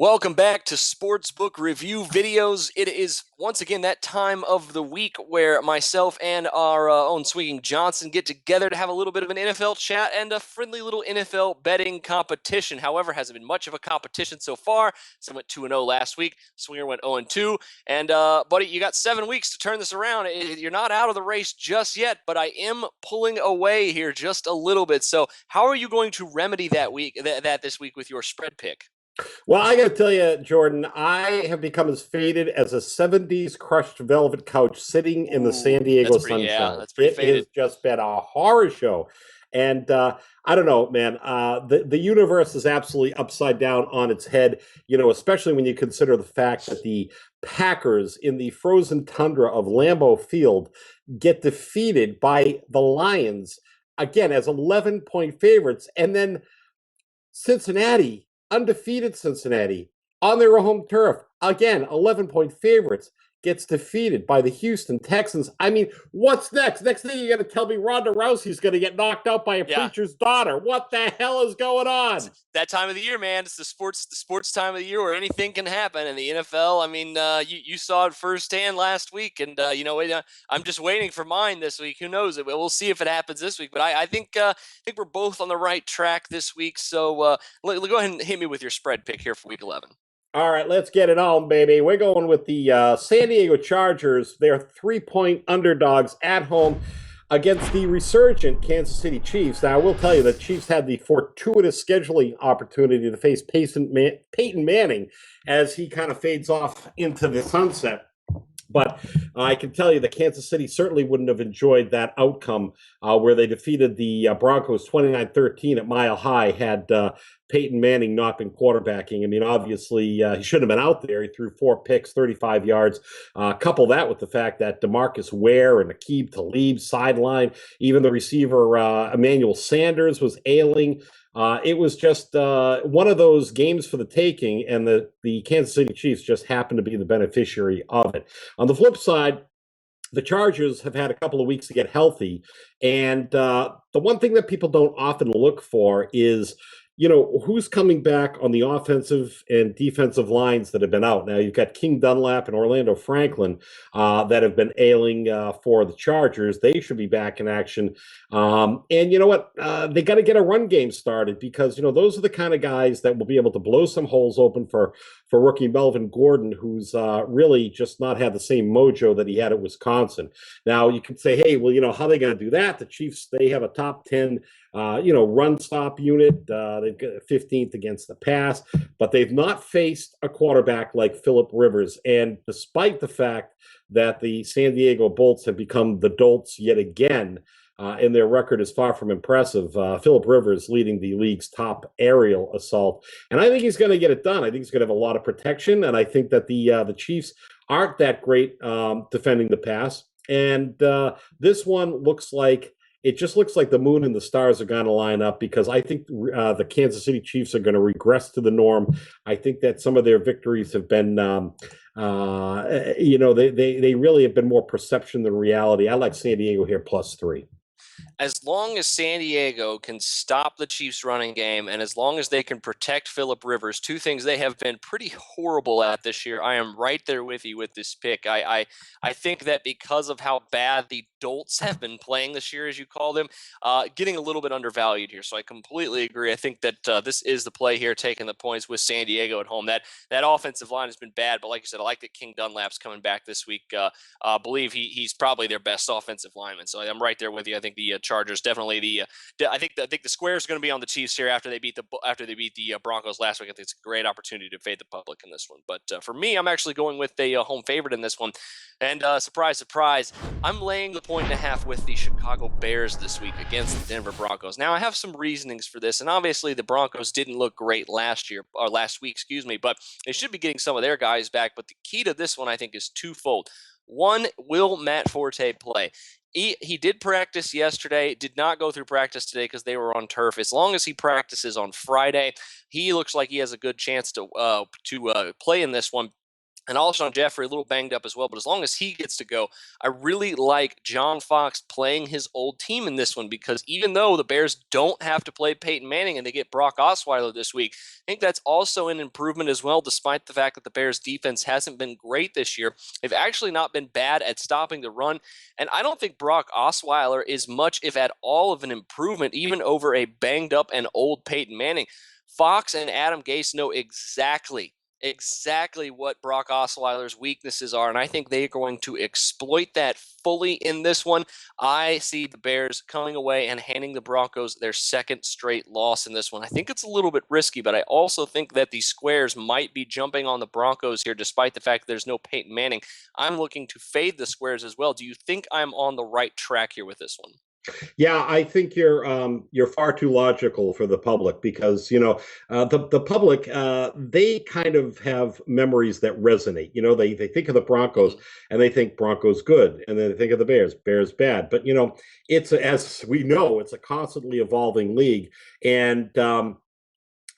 Welcome back to Sportsbook Review Videos. It is once again that time of the week where myself and our own Swinging Johnson get together to have a little bit of an NFL chat and a friendly little NFL betting competition. However, hasn't been much of a competition so far. So I went 2-0 last week. Swinger went 0-2. And, buddy, you got 7 weeks to turn this around. You're not out of the race just yet, but I am pulling away here just a little bit. So how are you going to remedy that this week with your spread pick? Well, I got to tell you, Jordan, I have become as faded as a 70s crushed velvet couch sitting in the San Diego sunshine. That's pretty It has faded. just been a horror show. And I don't know, man. The universe is absolutely upside down on its head, especially when you consider the fact that the Packers in the frozen tundra of Lambeau Field get defeated by the Lions, again, as 11-point favorites. And then Cincinnati, undefeated Cincinnati, on their home turf, again, 11-point favorites, gets defeated by the Houston Texans. I mean, what's next? Next thing you're going to tell me Ronda Rousey's going to get knocked out by a preacher's daughter. What the hell is going on? It's that time of the year, man. It's the sports time of the year where anything can happen. And the NFL, I mean, you saw it firsthand last week. And, I'm just waiting for mine this week. Who knows? We'll see if it happens this week. But I think we're both on the right track this week. So go ahead and hit me with your spread pick here for week 11. All right, let's get it on, baby. We're going with the San Diego Chargers. They're 3-point underdogs at home against the resurgent Kansas City Chiefs. Now, I will tell you that Chiefs had the fortuitous scheduling opportunity to face Peyton Manning as he kind of fades off into the sunset. But I can tell you that Kansas City certainly wouldn't have enjoyed that outcome where they defeated the Broncos 29-13 at Mile High had Peyton Manning not been quarterbacking. I mean, obviously, he shouldn't have been out there. He threw 4 picks, 35 yards. Couple that with the fact that DeMarcus Ware and Aqib Talib sideline, even the receiver Emmanuel Sanders was ailing. It was just one of those games for the taking, and the Kansas City Chiefs just happened to be the beneficiary of it. On the flip side, the Chargers have had a couple of weeks to get healthy, and the one thing that people don't often look for is who's coming back on the offensive and defensive lines that have been out. Now, you've got King Dunlap and Orlando Franklin that have been ailing for the Chargers. They should be back in action. And you know what? They got to get a run game started because, those are the kind of guys that will be able to blow some holes open for rookie Melvin Gordon, who's really just not had the same mojo that he had at Wisconsin. Now, you can say, hey, well, how are they going to do that? The Chiefs, they have a top 10 run stop unit. They've got 15th against the pass, but they've not faced a quarterback like Philip Rivers. And despite the fact that the San Diego Bolts have become the dolts yet again, and their record is far from impressive, Philip Rivers leading the league's top aerial assault. And I think he's going to get it done. I think he's going to have a lot of protection. And I think that the Chiefs aren't that great defending the pass. And this one looks like the moon and the stars are going to line up because I think the Kansas City Chiefs are going to regress to the norm. I think that some of their victories have been, they really have been more perception than reality. I like San Diego here +3. As long as San Diego can stop the Chiefs' running game and as long as they can protect Philip Rivers, two things they have been pretty horrible at this year, I am right there with you with this pick. I think that because of how bad the Dolts have been playing this year, as you call them, getting a little bit undervalued here. So I completely agree. I think that this is the play here, taking the points with San Diego at home. That offensive line has been bad, but like you said, I like that King Dunlap's coming back this week. Believe he's probably their best offensive lineman. So I'm right there with you. I think the Chargers definitely I think the square is going to be on the Chiefs here after they beat the Broncos last week. I think it's a great opportunity to fade the public in this one. But for me, I'm actually going with a home favorite in this one. And surprise, surprise, I'm laying the 1.5 with the Chicago Bears this week against the Denver Broncos. Now, I have some reasonings for this, and obviously the Broncos didn't look great last week, but they should be getting some of their guys back. But the key to this one, I think, is twofold. One, will Matt Forte play? He did practice yesterday, did not go through practice today because they were on turf. As long as he practices on Friday, he looks like he has a good chance to play in this one. And Alshon Jeffrey a little banged up as well, but as long as he gets to go, I really like John Fox playing his old team in this one, because even though the Bears don't have to play Peyton Manning and they get Brock Osweiler this week, I think that's also an improvement as well, despite the fact that the Bears defense hasn't been great this year. They've actually not been bad at stopping the run, and I don't think Brock Osweiler is much, if at all, of an improvement, even over a banged up and old Peyton Manning. Fox and Adam Gase know exactly what Brock Osweiler's weaknesses are, and I think they're going to exploit that fully in this one. I see the Bears coming away and handing the Broncos their second straight loss in this one. I think it's a little bit risky, but I also think that the squares might be jumping on the Broncos here, despite the fact that there's no Peyton Manning. I'm looking to fade the squares as well. Do you think I'm on the right track here with this one? Yeah, I think you're far too logical for the public, because the public, they kind of have memories that resonate. They think of the Broncos and they think Broncos good, and then they think of the Bears bad. But it's, as we know, it's a constantly evolving league, and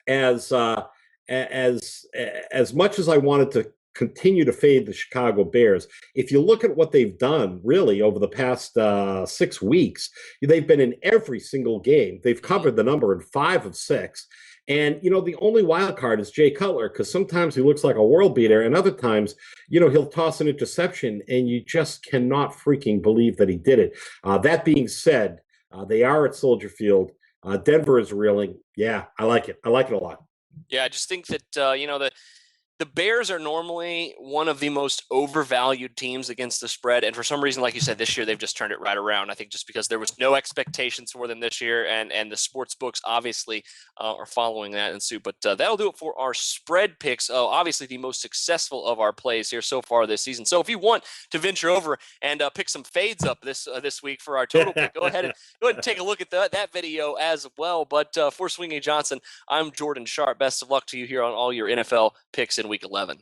as as much as I wanted to continue to fade the Chicago Bears, if you look at what they've done really over the past 6 weeks, they've been in every single game. They've covered the number in 5 of 6. And the only wild card is Jay Cutler, because sometimes he looks like a world beater, and other times, he'll toss an interception, and you just cannot freaking believe that he did it. That being said, they are at Soldier Field. Denver is reeling. Yeah, I like it. I like it a lot. Yeah, I just think that the Bears are normally one of the most overvalued teams against the spread, and for some reason, like you said, this year they've just turned it right around. I think just because there was no expectations for them this year, and the sports books obviously are following that in suit. But that'll do it for our spread picks. Obviously, the most successful of our plays here so far this season. So if you want to venture over and pick some fades up this week for our total pick, go ahead and take a look at that video as well. But for Swinging Johnson, I'm Jordan Sharp. Best of luck to you here on all your NFL picks in Week 11.